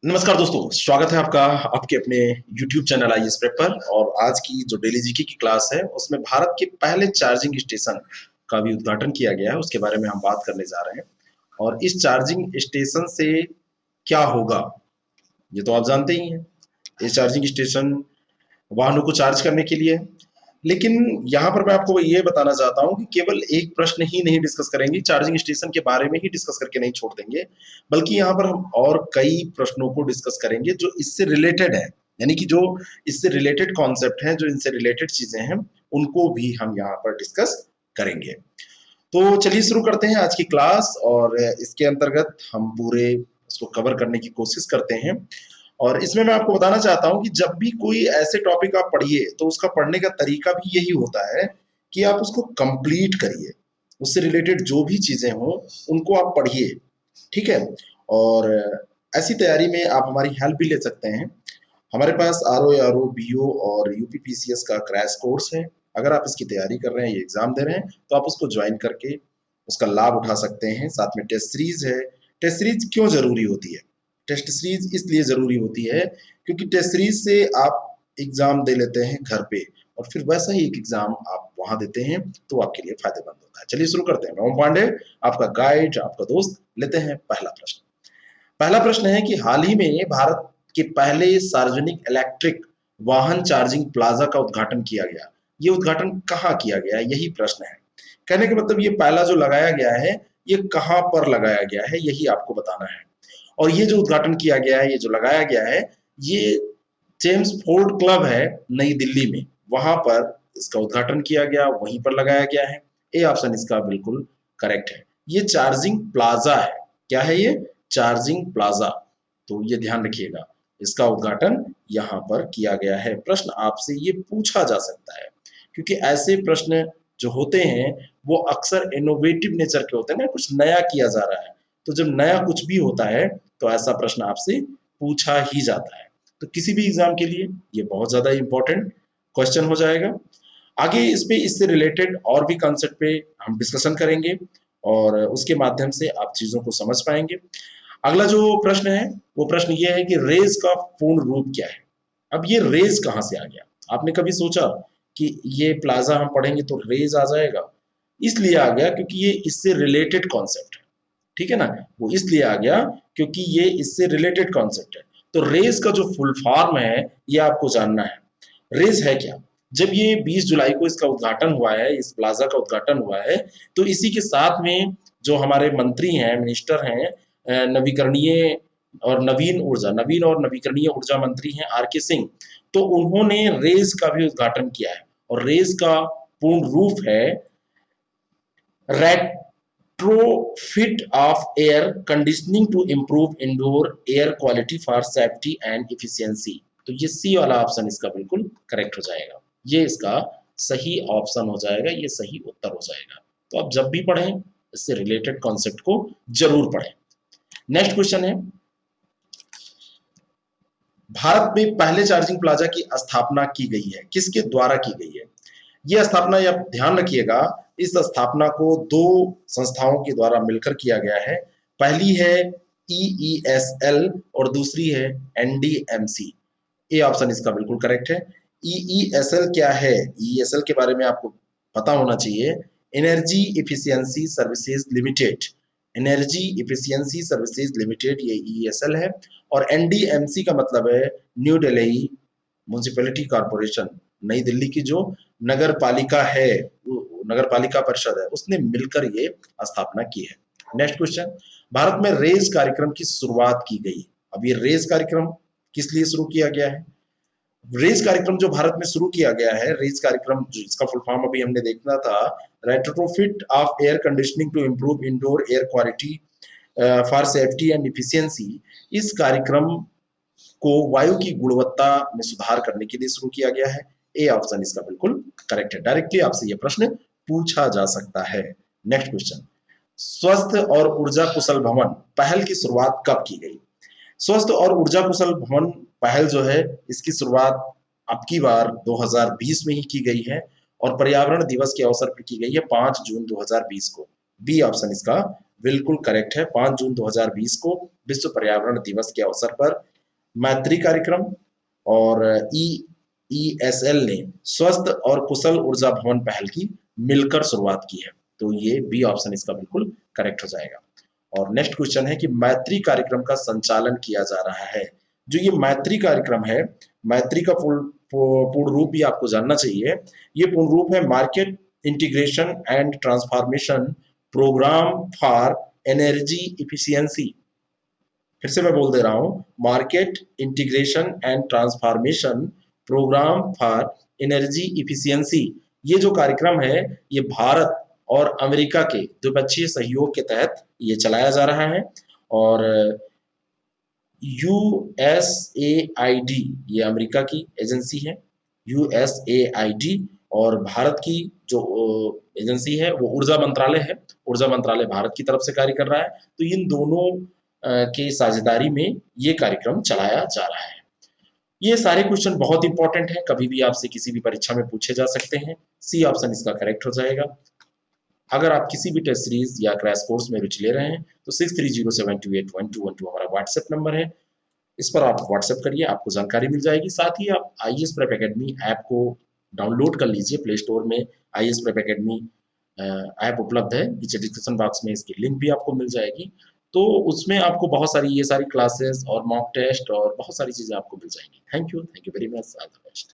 नमस्कार दोस्तों, स्वागत है आपका आपके अपने YouTube चैनल आईएएस प्रेप पर। और आज की जो डेली जीके की क्लास है उसमें भारत के पहले चार्जिंग स्टेशन का भी उद्घाटन किया गया है, उसके बारे में हम बात करने जा रहे हैं। और इस चार्जिंग स्टेशन से क्या होगा ये तो आप जानते ही हैं। ये चार्जिंग स्टेशन वाहनों को चार्ज करने के लिए है। लेकिन यहाँ पर मैं आपको ये बताना चाहता हूँ कि केवल एक प्रश्न ही नहीं डिस्कस करेंगे, चार्जिंग स्टेशन के बारे में ही डिस्कस करके नहीं छोड़ देंगे, बल्कि यहाँ पर हम और कई प्रश्नों को डिस्कस करेंगे जो इससे रिलेटेड है। यानी कि जो इससे रिलेटेड कॉन्सेप्ट हैं, जो इनसे रिलेटेड चीजें हैं, उनको भी हम यहाँ पर डिस्कस करेंगे। तो चलिए शुरू करते हैं आज की क्लास। और इसके अंतर्गत हम पूरे इसको कवर करने की कोशिश करते हैं। और इसमें मैं आपको बताना चाहता हूँ कि जब भी कोई ऐसे टॉपिक आप पढ़िए तो उसका पढ़ने का तरीका भी यही होता है कि आप उसको कंप्लीट करिए। उससे रिलेटेड जो भी चीजें हों उनको आप पढ़िए, ठीक है। और ऐसी तैयारी में आप हमारी हेल्प भी ले सकते हैं। हमारे पास आर ओ बी ओ और यूपीपीसीएस का क्रैश कोर्स है। अगर आप इसकी तैयारी कर रहे हैं, ये एग्जाम दे रहे हैं, तो आप उसको ज्वाइन करके उसका लाभ उठा सकते हैं। साथ में टेस्ट सीरीज है। टेस्ट सीरीज क्यों जरूरी होती है? टेस्ट सीरीज इसलिए जरूरी होती है क्योंकि टेस्ट सीरीज से आप एग्जाम दे लेते हैं घर पे, और फिर वैसा ही एक एग्जाम आप वहां देते हैं, तो आपके लिए फायदेमंद होता है। चलिए शुरू करते हैं। मैं ओम पांडे, आपका गाइड, आपका दोस्त। लेते हैं पहला प्रश्न। पहला प्रश्न है कि हाल ही में भारत के पहले सार्वजनिक इलेक्ट्रिक वाहन चार्जिंग प्लाजा का उद्घाटन किया गया। ये उद्घाटन कहाँ किया गया, यही प्रश्न है। कहने का मतलब ये पहला जो लगाया गया है, ये कहाँ पर लगाया गया है, यही आपको बताना है। और ये जो उद्घाटन किया गया है, ये जो लगाया गया है, ये जेम्स फोर्ड क्लब है नई दिल्ली में, वहां पर इसका उद्घाटन किया गया, वहीं पर लगाया गया है। ए ऑप्शन इसका बिल्कुल करेक्ट है। ये चार्जिंग प्लाजा है। क्या है ये? Charging plaza. तो ये ध्यान रखिएगा, इसका उद्घाटन यहाँ पर किया गया है। प्रश्न आपसे ये पूछा जा सकता है क्योंकि ऐसे प्रश्न जो होते हैं वो अक्सर इनोवेटिव नेचर के होते हैं ना, कुछ नया किया जा रहा है। तो जब नया कुछ भी होता है तो ऐसा प्रश्न आपसे पूछा ही जाता है। तो किसी भी एग्जाम के लिए ये बहुत ज्यादा इंपॉर्टेंट क्वेश्चन हो जाएगा। आगे इस पे इससे रिलेटेड और भी कॉन्सेप्ट पे हम डिस्कशन करेंगे, और उसके माध्यम से आप चीजों को समझ पाएंगे। अगला जो प्रश्न है वो प्रश्न ये है कि रेज का पूर्ण रूप क्या है? अब ये रेज कहाँ से आ गया? आपने कभी सोचा कि ये प्लाजा हम पढ़ेंगे तो रेज आ जाएगा? इसलिए आ गया क्योंकि ये इससे रिलेटेड कॉन्सेप्ट है, ठीक है ना। वो इसलिए आ गया क्योंकि ये इससे रिलेटेड कॉन्सेप्ट है। तो रेज का जो फुल फॉर्म है ये आपको जानना है। रेज है क्या? जब ये 20 जुलाई को इसका उद्घाटन हुआ है, इस प्लाजा का उद्घाटन हुआ है, तो इसी के साथ में जो हमारे मंत्री हैं, मिनिस्टर हैं, नवीकरणीय और नवीन और नवीकरणीय ऊर्जा मंत्री हैं आर के सिंह, तो उन्होंने रेज का भी उद्घाटन किया है। और रेज का पूर्ण रूप है retrofit of air conditioning to improve indoor air quality for safety and efficiency। तो ये सी वाला ऑप्शन इसका बिल्कुल करेक्ट हो जाएगा। ये इसका सही ऑप्शन हो जाएगा, ये सही उत्तर हो जाएगा। तो आप जब भी पढ़ें इससे रिलेटेड कॉन्सेप्ट को जरूर पढ़ें। नेक्स्ट क्वेश्चन है, भारत में पहले चार्जिंग प्लाजा की स्थापना की गई है, किसके द्वारा की गई है? ये स्थापना, आप ध्यान रखिएगा, इस स्थापना को दो संस्थाओं के द्वारा मिलकर किया गया है। पहली है ईईएसएल और दूसरी है एनडीएमसी। ए ऑप्शन इसका बिल्कुल करेक्ट है। ईईएसएल क्या है? ईईएसएल के बारे में आपको पता होना चाहिए। Energy efficiency services limited. Energy efficiency services limited, ये ईईएसएल है। और एनडीएमसी का मतलब है न्यू दिल्ली म्युनिसिपैलिटी कॉर्पोरेशन। नई दिल्ली की जो नगर पालिका है, नगर पालिका परिषद है, उसने मिलकर ये स्थापना की है। नेक्स्ट क्वेश्चन, भारत में रेज कार्यक्रम की शुरुआत की गई। अब ये रेज कार्यक्रम किस लिए शुरू किया गया है? रेज कार्यक्रम जो भारत में शुरू किया गया है, रेज कार्यक्रम जिसका फुल फॉर्म अभी हमने देखना था, retrofit of air conditioning to improve indoor air quality for safety and efficiency. इस कार्यक्रम को वायु की गुणवत्ता में सुधार करने के लिए शुरू किया गया है। ए ऑप्शन इसका बिल्कुल करेक्ट है। डायरेक्टली आपसे यह प्रश्न पूछा जा सकता है। नेक्स्ट क्वेश्चन, स्वस्थ और ऊर्जा कुशल भवन पहल की शुरुआत कब की गई? स्वस्थ और ऊर्जा कुशल भवन पहल जो है, इसकी शुरुआत अब की बार 2020 में ही की गई है, और पर्यावरण दिवस के अवसर पर की गई है 5 जून 2020 को। बी ऑप्शन इसका बिल्कुल करेक्ट है। 5 जून 2020 को विश्व पर्यावरण दिवस के अवसर पर मैत्री कार्यक्रम और ईएसएल ने स्वस्थ और कुशल ऊर्जा भवन पहल की मिलकर शुरुआत की है। तो ये बी ऑप्शन इसका बिल्कुल करेक्ट हो जाएगा। और नेक्स्ट क्वेश्चन है कि मैत्री कार्यक्रम का संचालन किया जा रहा है। जो ये मैत्री कार्यक्रम है, मैत्री का पूर्ण रूप भी आपको जानना चाहिए। ये पूर्ण रूप है market integration and transformation program for energy efficiency. फिर से मैं बोल दे रहा हूं, market integration and transformation program for energy efficiency. ये जो कार्यक्रम है, ये भारत और अमेरिका के द्विपक्षीय सहयोग के तहत ये चलाया जा रहा है। और यूएसएआईडी ये अमेरिका की एजेंसी है, यूएसएआईडी, और भारत की जो एजेंसी है वो ऊर्जा मंत्रालय है। ऊर्जा मंत्रालय भारत की तरफ से कार्य कर रहा है। तो इन दोनों के साझेदारी में ये कार्यक्रम चलाया जा रहा है। ये सारे क्वेश्चन बहुत इंपॉर्टेंट हैं, कभी भी आपसे किसी भी परीक्षा में पूछे जा सकते हैं। सी ऑप्शन इसका करेक्ट हो जाएगा। अगर आप किसी भी टेस्ट सीरीज या क्रैश कोर्स में रुचि ले रहे हैं तो 6307281212 हमारा व्हाट्सएप नंबर है। इस पर आप व्हाट्सएप करिए, आपको जानकारी मिल जाएगी। साथ ही आप आईएएस प्रेप एकेडमी ऐप को डाउनलोड कर लीजिए। प्ले स्टोर में आईएएस प्रेप एकेडमी ऐप उपलब्ध है। नीचे डिस्क्रिप्शन बॉक्स में इसकी लिंक भी आपको मिल जाएगी। तो उसमें आपको बहुत सारी ये सारी क्लासेस और मॉक टेस्ट और बहुत सारी चीज़ें आपको मिल जाएंगी। Thank you very much, all the best.